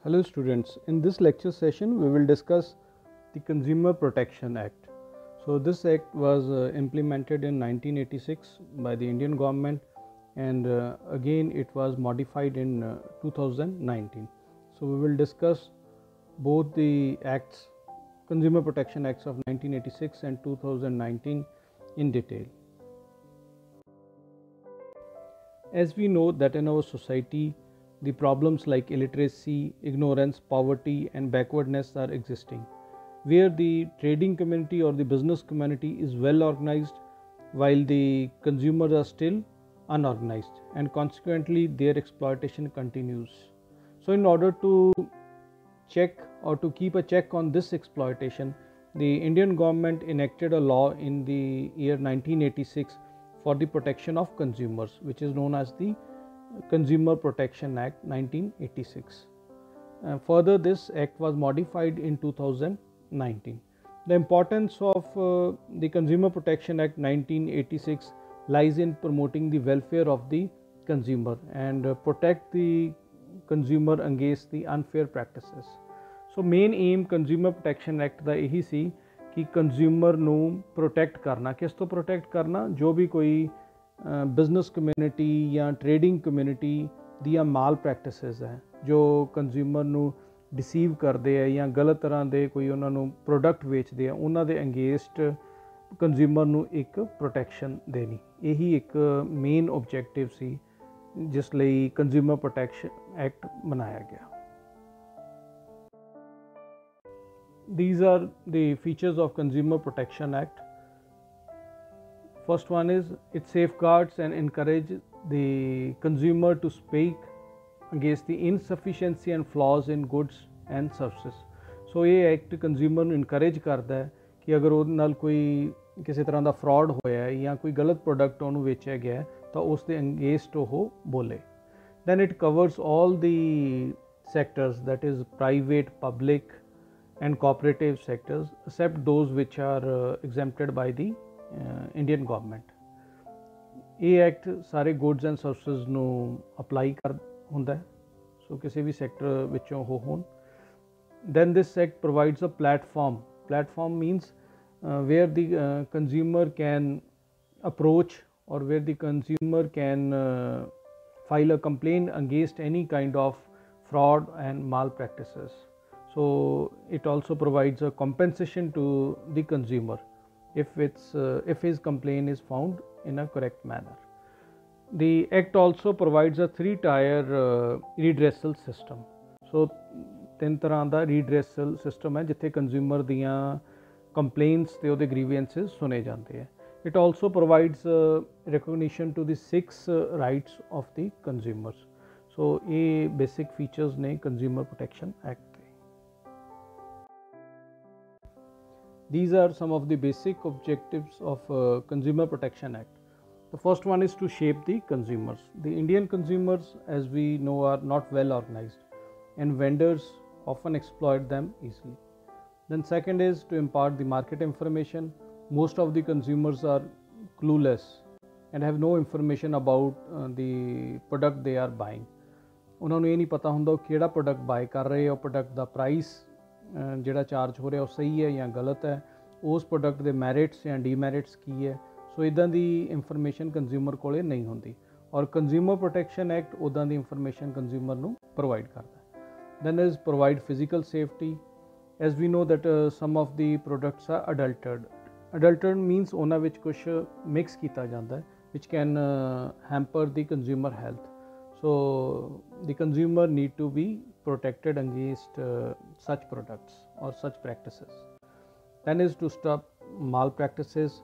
Hello students, in this lecture session we will discuss the Consumer Protection Act. So this act was implemented in 1986 by the Indian government, and again it was modified in 2019. So we will discuss both the acts, Consumer Protection Acts of 1986 and 2019 in detail. As we know that in our society, the problems like illiteracy, ignorance, poverty and backwardness are existing, where the trading community or the business community is well organized while the consumers are still unorganized, and consequently their exploitation continues. So in order to check or to keep a check on this exploitation, the Indian government enacted a law in the year 1986 for the protection of consumers, which is known as the Consumer Protection Act 1986. Further, this act was modified in 2019. The importance of the Consumer Protection Act 1986 lies in promoting the welfare of the consumer and protect the consumer against the unfair practices. So main aim Consumer Protection Act ਦਾ ਇਹੀ ਸੀ ਕਿ consumer ਨੂੰ protect ਕਰਨਾ। ਕਿਸ ਤੋਂ protect ਕਰਨਾ? ਜੋ ਵੀ ਕੋਈ business community ਜਾਂ ਟ੍ਰੇਡਿੰਗ ਕਮਿਊਨਿਟੀ ਦੀਆਂ ਮਾਲ ਪ੍ਰੈਕਟਿਸਿਸ ਹੈ, ਜੋ ਕੰਜ਼ਿਊਮਰ ਨੂੰ ਡਿਸੀਵ ਕਰਦੇ ਆ ਜਾਂ ਗਲਤ ਤਰ੍ਹਾਂ ਦੇ ਕੋਈ ਉਹਨਾਂ ਨੂੰ ਪ੍ਰੋਡਕਟ ਵੇਚਦੇ ਆ, ਉਹਨਾਂ ਦੇ ਅਗੇਂਸਟ ਕੰਜ਼ਿਊਮਰ ਨੂੰ ਇੱਕ ਪ੍ਰੋਟੈਕਸ਼ਨ ਦੇਣੀ। ਇਹੀ ਇੱਕ ਮੇਨ ਓਬਜੈਕਟਿਵ ਸੀ ਜਿਸ ਲਈ ਕੰਜ਼ਿਊਮਰ ਪ੍ਰੋਟੈਕਸ਼ਨ ਐਕਟ ਬਣਾਇਆ ਗਿਆ। These are the features of Consumer Protection Act. First one is it safeguards and encourages the consumer to speak against the insufficiency and flaws in goods and services. So ये act consumer ਨੂੰ encourage ਕਰਦਾ ਹੈ ਕਿ ਅਗਰ ਉਹਦੇ ਨਾਲ ਕੋਈ ਕਿਸੇ ਤਰ੍ਹਾਂ ਦਾ ਫਰਾਡ ਹੋਇਆ ਹੈ ਜਾਂ ਕੋਈ ਗਲਤ ਪ੍ਰੋਡਕਟ ਉਹਨੂੰ ਵੇਚਿਆ ਗਿਆ ਤਾਂ ਉਸ ਦੇ ਅਗੇਂਸਟ ਉਹ ਬੋਲੇ। Then it covers all the sectors, that is private, public and cooperative sectors, except those which are exempted by the Indian government. ਇਹ ਐਕਟ ਸਾਰੇ ਗੁੱਡਸ ਐਂਡ ਸਰਵਿਸਿਜ਼ ਨੂੰ ਅਪਲਾਈ ਕਰ ਹੁੰਦਾ ਹੈ, ਸੋ ਕਿਸੇ ਵੀ ਸੈਕਟਰ ਵਿੱਚੋਂ ਉਹ ਹੋਣ। Then this act provides a platform. Platform means where the consumer can approach or where the consumer can file a complaint against any kind of fraud and malpractices. So it also provides a compensation to the consumer if his complaint is found in a correct manner. The act also provides a 3-tier redressal system. So ਤਿੰਨ ਤਰ੍ਹਾਂ ਦਾ redressal system ਹੈ ਜਿੱਥੇ consumer ਦੀਆਂ complaints ਤੇ ਉਹਦੇ grievances ਸੁਣੇ ਜਾਂਦੇ ਹੈ। It also provides recognition to the 6 rights of the consumers. So ਇਹ basic features ਨੇ Consumer Protection Act. These are some of the basic objectives of Consumer Protection Act. The first one is to shape the consumers. The Indian consumers, as we know, are not well organized and vendors often exploit them easily. Then second is to impart the market information. Most of the consumers are clueless and have no information about the product they are buying. ਉਹਨਾਂ ਨੂੰ ਇਹ ਨਹੀਂ ਪਤਾ ਹੁੰਦਾ ਉਹ ਕਿਹੜਾ product bye ਕਰ ਰਹੇ, ਉਹ ਪ੍ਰੋਡਕਟ ਦਾ ਪ੍ਰਾਈਸ ਜਿਹੜਾ ਚਾਰਜ ਹੋ ਰਿਹਾ ਉਹ ਸਹੀ ਹੈ ਜਾਂ ਗਲਤ ਹੈ, ਉਸ ਪ੍ਰੋਡਕਟ ਦੇ ਮੈਰਿਟਸ ਜਾਂ ਡੀਮੈਰਿਟਸ ਕੀ ਹੈ। ਸੋ ਇੱਦਾਂ ਦੀ ਇਨਫੋਰਮੇਸ਼ਨ ਕੰਜ਼ਿਊਮਰ ਕੋਲੇ ਨਹੀਂ ਹੁੰਦੀ, ਔਰ ਕੰਜ਼ਿਊਮਰ ਪ੍ਰੋਟੈਕਸ਼ਨ ਐਕਟ ਉੱਦਾਂ ਦੀ ਇਨਫੋਰਮੇਸ਼ਨ ਕੰਜ਼ਿਊਮਰ ਨੂੰ ਪ੍ਰੋਵਾਈਡ ਕਰਦਾ। Then is provide physical safety. As we know that some of the products are adulterated. Adulterated means ਉਹਨਾਂ ਵਿੱਚ ਕੁਛ ਮਿਕਸ ਕੀਤਾ ਜਾਂਦਾ ਹੈ which can hamper the consumer health. So the consumer need to be protected against such products or such practices. Then is to stop malpractices.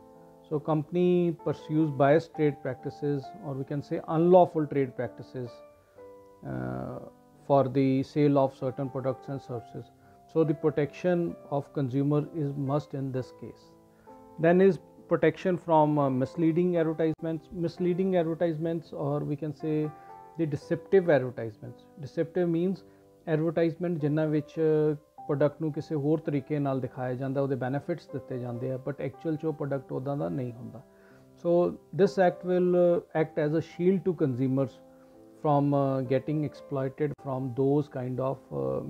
So company pursues biased trade practices, or we can say unlawful trade practices for the sale of certain products and services. So the protection of consumer is must in this case. Then is protection from misleading advertisements. Misleading advertisements, or we can say the deceptive advertisements. Deceptive means advertisement ਜਿਨ੍ਹਾਂ ਵਿੱਚ product ਨੂੰ ਕਿਸੇ ਹੋਰ ਤਰੀਕੇ ਨਾਲ ਦਿਖਾਇਆ ਜਾਂਦਾ, ਉਹਦੇ ਬੈਨੀਫਿਟਸ ਦਿੱਤੇ ਜਾਂਦੇ ਆ, ਬਟ ਐਕਚੁਅਲ 'ਚ ਉਹ ਪ੍ਰੋਡਕਟ ਉੱਦਾਂ ਦਾ ਨਹੀਂ ਹੁੰਦਾ। So this act will act as a shield to consumers from getting exploited from those kind of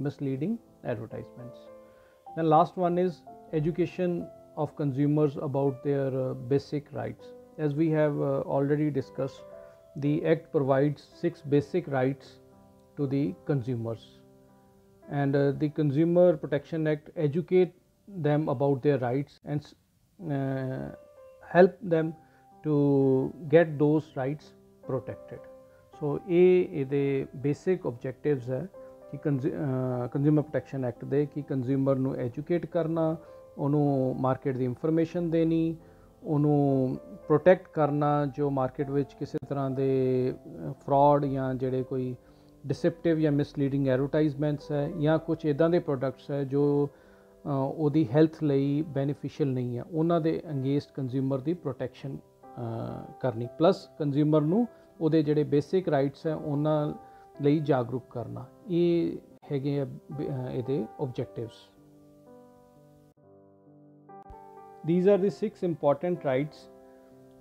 misleading advertisements. Then last one is education of consumers about their basic rights. As we have already discussed, the Act provides 6 basic rights to the consumers, and the Consumer Protection Act educate them about their rights and help them to get those rights protected. So ਇਹ ਇਹਦੇ basic objectives ਹੈ ਕਿ consumer protection act ਦੇ ਕਿ consumer ਨੂੰ educate ਕਰਨਾ, ਉਹਨੂੰ market ਦੀ information ਦੇਣੀ, ਉਹਨੂੰ ਪ੍ਰੋਟੈਕਟ ਕਰਨਾ ਜੋ ਮਾਰਕੀਟ ਵਿੱਚ ਕਿਸੇ ਤਰ੍ਹਾਂ ਦੇ ਫਰਾਡ ਜਾਂ ਜਿਹੜੇ ਕੋਈ ਡਿਸੈਪਟਿਵ ਜਾਂ ਮਿਸਲੀਡਿੰਗ ਐਡਵਰਟਾਈਜ਼ਮੈਂਟਸ ਹੈ ਜਾਂ ਕੁਝ ਇੱਦਾਂ ਦੇ ਪ੍ਰੋਡਕਟਸ ਹੈ ਜੋ ਉਹਦੀ ਹੈਲਥ ਲਈ ਬੈਨੀਫੀਸ਼ੀਅਲ ਨਹੀਂ ਹੈ, ਉਹਨਾਂ ਦੇ ਅਗੇਂਸਟ ਕੰਜ਼ਿਊਮਰ ਦੀ ਪ੍ਰੋਟੈਕਸ਼ਨ ਕਰਨੀ, ਪਲੱਸ ਕੰਜ਼ਿਊਮਰ ਨੂੰ ਉਹਦੇ ਜਿਹੜੇ ਬੇਸਿਕ ਰਾਈਟਸ ਹੈ ਉਹਨਾਂ ਲਈ ਜਾਗਰੂਕ ਕਰਨਾ। ਇਹ ਹੈਗੇ ਆ ਇਹਦੇ objectives. These are the 6 important rights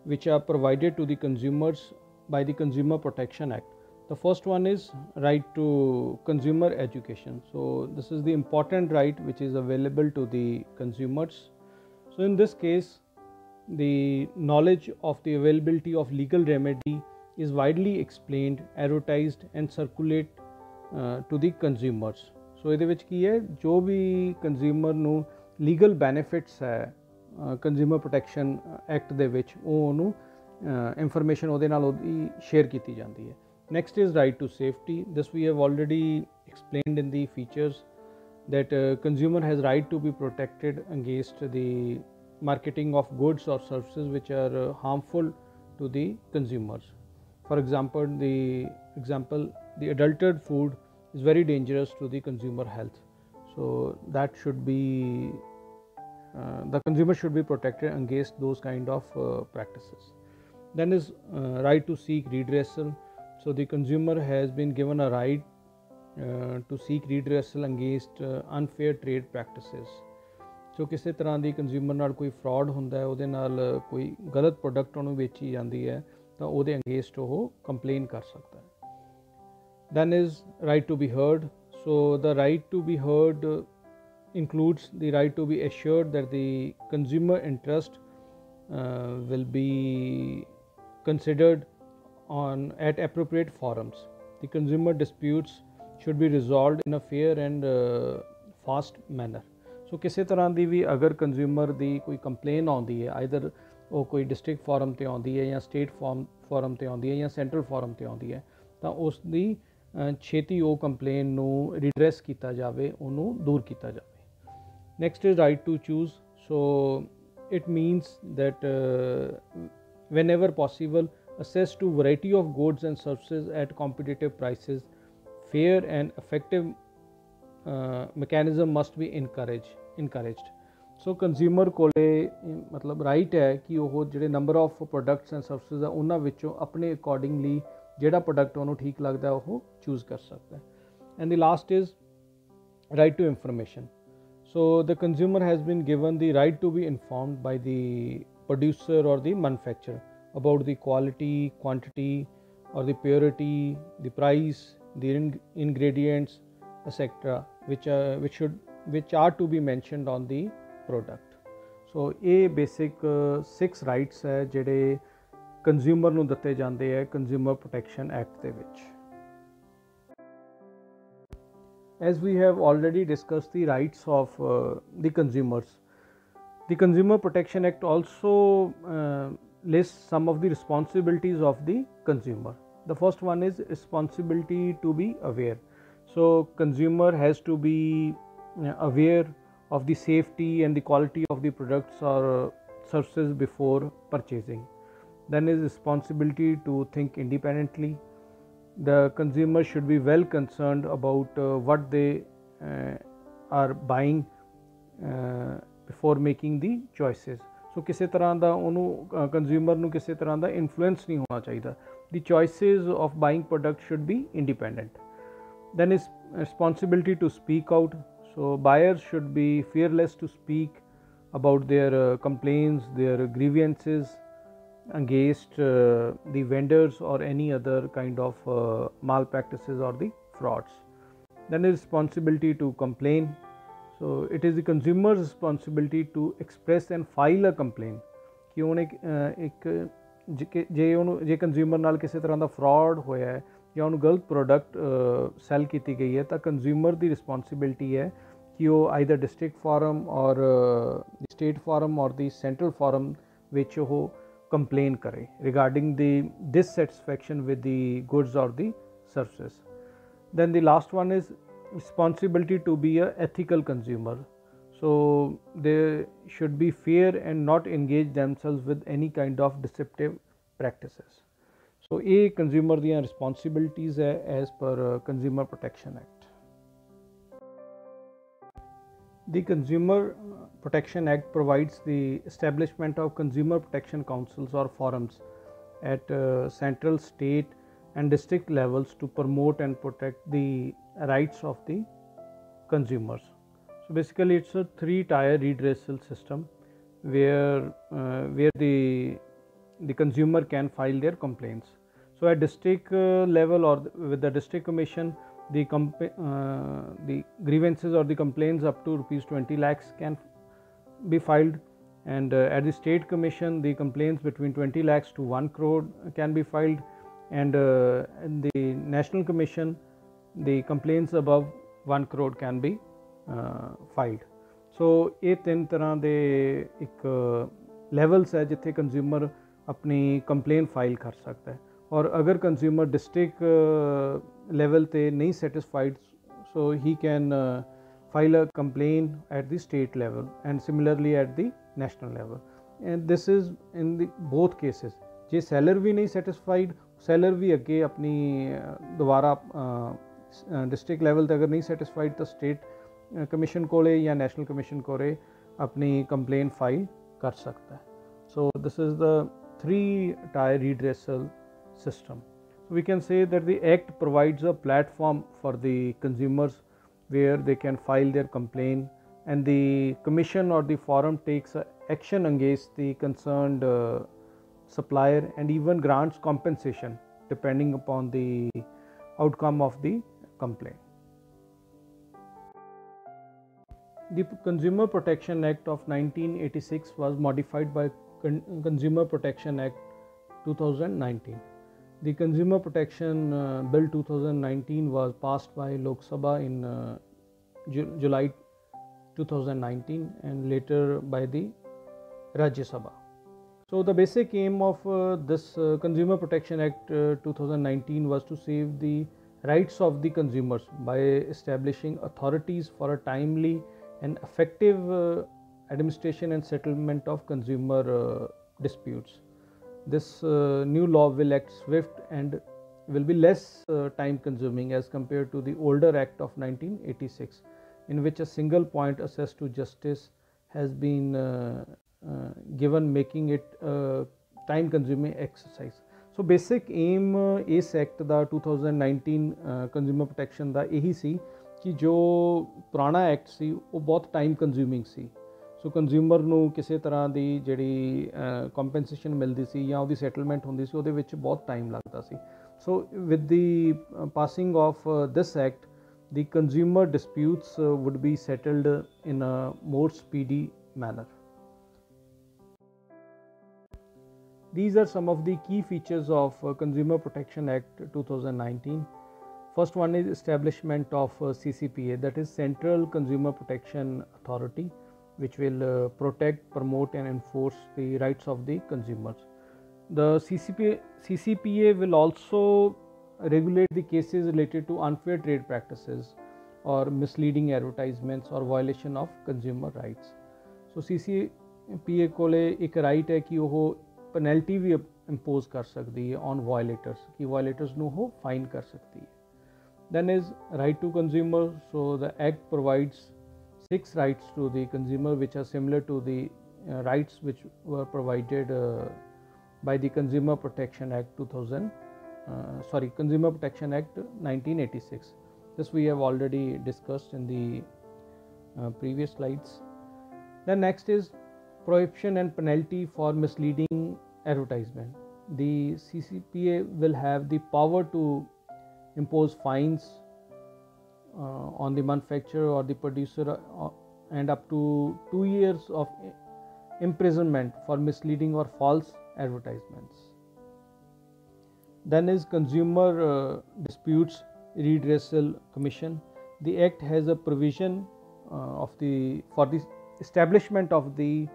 which are provided to the consumers by the Consumer Protection Act. The first one is right to consumer education. So this is the important right which is available to the consumers. So in this case, the knowledge of the availability of legal remedy is widely explained, advertised and circulate to the consumers. So ਇਹਦੇ ਵਿੱਚ ਕੀ ਹੈ, ਜੋ ਵੀ consumer ਨੂੰ legal benefits ਹੈ consumer protection act ਦੇ ਵਿੱਚ, ਉਹ ਉਹਨੂੰ ਇਨਫੋਰਮੇਸ਼ਨ ਉਹਦੇ ਨਾਲ ਉਹਦੀ ਸ਼ੇਅਰ ਕੀਤੀ ਜਾਂਦੀ ਹੈ। Next is right to safety. This we have already explained in the features that consumer has right to be protected against the marketing of goods or services which are harmful to the consumers. For example, the adulterated food is very dangerous to the consumer health. So that should be the consumer should be protected against those kind of practices. Then is right to seek redressal. So the consumer has been given a right to seek redressal against unfair trade practices. So ਕਿਸੇ ਤਰ੍ਹਾਂ ਦੀ consumer ਨਾਲ ਕੋਈ fraud ਹੁੰਦਾ ਹੈ, ਉਹਦੇ ਨਾਲ ਕੋਈ ਗਲਤ ਪ੍ਰੋਡਕਟ ਉਹਨੂੰ ਵੇਚੀ ਜਾਂਦੀ ਹੈ, ਤਾਂ ਉਹਦੇ ਅਗੇਂਸਟ ਉਹ ਕੰਪਲੇਨ ਕਰ ਸਕਦਾ ਹੈ। Then is right to be heard. So the right to be heard includes the right to be assured that the consumer interest will be considered at appropriate forums. The consumer disputes should be resolved in a fair and fast manner. So ਕਿਸੇ ਤਰ੍ਹਾਂ ਦੀ ਵੀ ਅਗਰ consumer ਦੀ ਕੋਈ complain ਆਉਂਦੀ ਹੈ, either ਉਹ ਕੋਈ district form 'ਤੇ ਆਉਂਦੀ ਹੈ ਜਾਂ ਸਟੇਟ ਫੋਰਮ 'ਤੇ ਆਉਂਦੀ ਹੈ ਜਾਂ ਸੈਂਟਰਲ ਫੋਰਮ 'ਤੇ ਆਉਂਦੀ ਹੈ, ਤਾਂ ਉਸ ਦੀ ਛੇਤੀ ਉਹ ਕੰਪਲੇਨ ਨੂੰ ਰਿਡਰੈਸ ਕੀਤਾ ਜਾਵੇ, ਉਹਨੂੰ ਦੂਰ ਕੀਤਾ ਜਾਵੇ। Next is right to choose. So it means that whenever possible, access to variety of goods and services at competitive prices, fair and effective mechanism must be encouraged. So consumer ਕੋਲੇ ਮਤਲਬ right ਹੈ ਕਿ ਉਹ ਜਿਹੜੇ number of products and services ਆ ਉਹਨਾਂ ਵਿੱਚੋਂ ਆਪਣੇ ਅਕੋਰਡਿੰਗਲੀ ਜਿਹੜਾ ਪ੍ਰੋਡਕਟ ਉਹਨੂੰ ਠੀਕ ਲੱਗਦਾ ਉਹ ਚੂਜ਼ ਕਰ ਸਕਦਾ ਹੈ। And the last is right to information. So the consumer has been given the right to be informed by the producer or the manufacturer about the quality, quantity or the purity, the price, the ingredients, etc. which are to be mentioned on the product. So ਇਹ basic 6 rights ਹੈ ਜਿਹੜੇ consumer ਨੂੰ ਦਿੱਤੇ ਜਾਂਦੇ ਹੈ consumer protection act ਦੇ ਵਿੱਚ। As we have already discussed the rights of the consumers, the Consumer Protection Act also lists some of the responsibilities of the consumer. The first one is responsibility to be aware. So consumer has to be aware of the safety and the quality of the products or services before purchasing. Then is responsibility to think independently. The consumer should be well concerned about what they are buying before making the choices. So ਕਿਸੇ ਤਰ੍ਹਾਂ ਦਾ ਉਹਨੂੰ consumer ਨੂੰ ਕਿਸੇ ਤਰ੍ਹਾਂ ਦਾ influence ਨਹੀਂ ਹੋਣਾ ਚਾਹੀਦਾ. The choices of buying product should be independent. Then is responsibility to speak out. So buyers should be fearless to speak about their complaints, their grievances against the vendors or any other kind of malpractices or the frauds. Then the responsibility to complain. So it is the consumer's responsibility to express and file a complaint कि ਉਹਨੇ ਇੱਕ ਜੇ ਉਹਨੂੰ ਜੇ consumer ਨਾਲ ਕਿਸੇ ਤਰ੍ਹਾਂ ਦਾ fraud ਹੋਇਆ ਹੈ ਜਾਂ ਉਹਨੂੰ ਗਲਤ ਪ੍ਰੋਡਕਟ ਸੈਲ ਕੀਤੀ ਗਈ ਹੈ ਤਾਂ ਕੰਜ਼ਿਊਮਰ ਦੀ ਰਿਸਪੌਂਸਿਬਿਲਟੀ ਹੈ ਕਿ ਉਹ ਆਈਦਰ ਡਿਸਟ੍ਰਿਕਟ ਫੋਰਮ ਔਰ ਸਟੇਟ ਫੋਰਮ ਔਰ ਦੀ ਸੈਂਟਰਲ ਫੋਰਮ ਵਿੱਚ ਉਹ ਕੰਪਲੇਨ करे regarding the dissatisfaction with the goods or the services. Then the last one is responsibility to be a ethical consumer. So they should be fair and not engage themselves with any kind of deceptive practices. So ये consumer दियां responsibilities है as per Consumer Protection Act. The Consumer Protection Act provides the establishment of consumer protection councils or forums at central, state and district levels to promote and protect the rights of the consumers. So basically it's a three-tier redressal system where the consumer can file their complaints. So at district level or with the district commission, the grievances or the complaints up to rupees 20 lakhs can be filed, and at the state commission the complaints between 20 lakhs to 1 crore can be filed, and in the national commission the complaints above 1 crore can be filed. So ਇਹ ਤਿੰਨ ਤਰ੍ਹਾਂ ਦੇ ਇੱਕ levels ਹੈ ਜਿੱਥੇ consumer अपनी complaint file कर सकता है, और अगर consumer district level ਤੇ नहीं satisfied, so he can file a complaint at the state level and similarly at the national level. And this is in the both cases. J seller भी नहीं satisfied, seller भी अगे अपनी दोबारा district level ਤੇ अगर नहीं satisfied तो state commission कोले या national commission कोले अपनी complaint file कर सकता है. So this is the three-tier redressal system. So we can say that the act provides a platform for the consumers where they can file their complaint, and the commission or the forum takes action against the concerned supplier and even grants compensation depending upon the outcome of the complaint. The Consumer Protection Act of 1986 was modified by Consumer Protection Act 2019. The Consumer Protection Bill 2019 was passed by Lok Sabha in July 2019 and later by the Rajya Sabha. So the basic aim of this Consumer Protection Act 2019 was to save the rights of the consumers by establishing authorities for a timely and effective administration and settlement of consumer disputes. This new law will act swift and will be less time consuming as compared to the older Act of 1986, in which a single point access to justice has been given, making it a time consuming exercise. So basic aim इस Act ਦਾ 2019 Consumer Protection ਦਾ ਇਹੀ ਸੀ कि जो पुराना act सी वो बहुत time consuming सी. सो consumer ਨੂੰ ਕਿਸੇ ਤਰ੍ਹਾਂ ਦੀ ਜਿਹੜੀ ਕੰਪਨਸੇਸ਼ਨ ਮਿਲਦੀ ਸੀ ਜਾਂ ਉਹਦੀ ਸੈਟਲਮੈਂਟ ਹੁੰਦੀ ਸੀ ਉਹਦੇ ਵਿੱਚ ਬਹੁਤ ਟਾਈਮ ਲੱਗਦਾ ਸੀ. So with the passing of this act the consumer disputes would be settled in a more speedy manner. These are some of the key features of Consumer Protection Act 2019. First one is establishment of CCPA, that is Central Consumer Protection Authority, which will protect, promote and enforce the rights of the consumers. The CCPA will also regulate the cases related to unfair trade practices or misleading advertisements or violation of consumer rights. So CCPA ਕੋਲੇ ਇੱਕ right ਹੈ ਕਿ ਉਹ penalty ਵੀ impose ਕਰ ਸਕਦੀ ਹੈ on ਵਾਇਲੇਟਰਸ, ਕਿ ਵਾਇਲੇਟਰਸ ਨੂੰ ਉਹ ਫਾਈਨ ਕਰ ਸਕਦੀ ਹੈ. Then is right to consumer. So the act provides 6 rights to the consumer which are similar to the rights which were provided by the Consumer Protection Act Consumer Protection Act 1986. This we have already discussed in the previous slides. Then next is prohibition and penalty for misleading advertisement. The CCPA will have the power to impose fines on the manufacturer or the producer and up to 2 years of imprisonment for misleading or false advertisements. Then is Consumer Disputes Redressal Commission. The Act has a provision for the establishment of the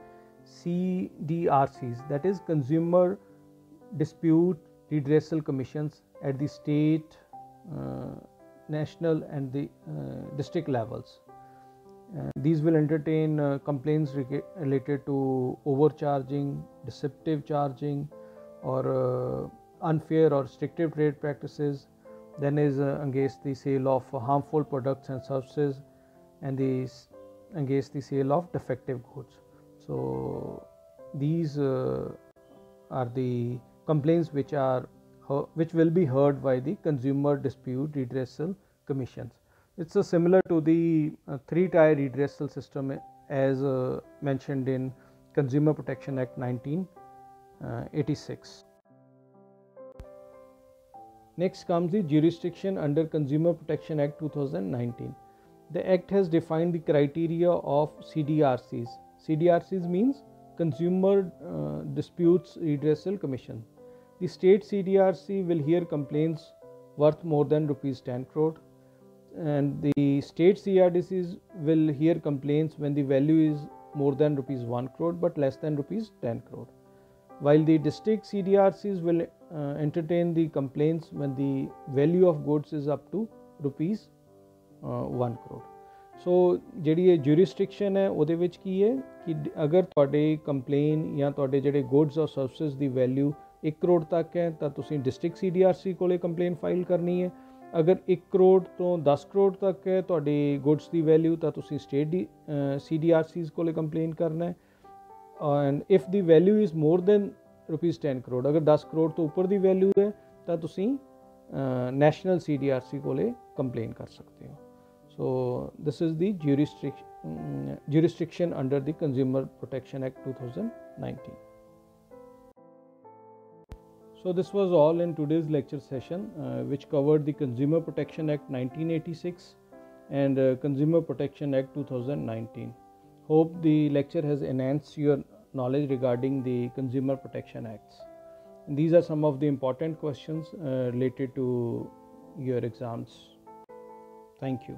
CDRCs, that is Consumer Dispute Redressal Commissions, at the state, national and the district levels. These will entertain complaints related to overcharging, deceptive charging, or unfair or restrictive trade practices. Then is against the sale of harmful products and services, and against the sale of defective goods. So these are the complaints which will be heard by the Consumer Dispute Redressal Commissions. It's similar to the three-tier redressal system as mentioned in Consumer Protection Act 1986. Next comes the jurisdiction under Consumer Protection Act 2019. The Act has defined the criteria of CDRCs. CDRCs means Consumer Disputes Redressal Commission. The state CDRC will hear complaints worth more than rupees 10 crore, and the state CRDCs will hear complaints when the value is more than rupees 1 crore but less than rupees 10 crore. While the district CDRCs will entertain the complaints when the value of goods is up to rupees 1 crore. सो ਜਿਹੜੀ ਇਹ jurisdiction ਹੈ ਉਹਦੇ ਵਿੱਚ ਕੀ ਹੈ ਕਿ ਅਗਰ ਤੁਹਾਡੇ complain ਜਾਂ ਤੁਹਾਡੇ ਜਿਹੜੇ ਗੁੱਡਸ ਔਰ ਸਰਵਿਸਿਜ਼ ਦੀ ਵੈਲਿਊ 1 ਕਰੋੜ ਤੱਕ ਹੈ ਤਾਂ ਤੁਸੀਂ ਡਿਸਟ੍ਰਿਕਟ CDRC ਕੋਲੇ ਕੰਪਲੇਨ ਫਾਈਲ ਕਰਨੀ ਹੈ। ਅਗਰ 1 ਕਰੋੜ ਤੋਂ 10 ਕਰੋੜ ਤੱਕ ਹੈ ਤੁਹਾਡੇ ਗੁੱਡਸ ਦੀ ਵੈਲਿਊ ਤਾਂ ਤੁਸੀਂ ਸਟੇਟ ਦੀ CDRCs ਕੋਲੇ ਕੰਪਲੇਨ ਕਰਨਾ ਹੈ। And if the value is more than rupees 10 crore, अगर 10 करोड़ तो ऊपर की वैल्यू है तो तुसी नैशनल CDRC कोले कंप्लेन कर सकते हो। So this is the jurisdiction under the Consumer Protection Act 2019. So this was all in today's lecture session which covered the Consumer Protection Act 1986 and Consumer Protection Act 2019. Hope the lecture has enhanced your knowledge regarding the Consumer Protection Acts. And these are some of the important questions related to your exams. Thank you.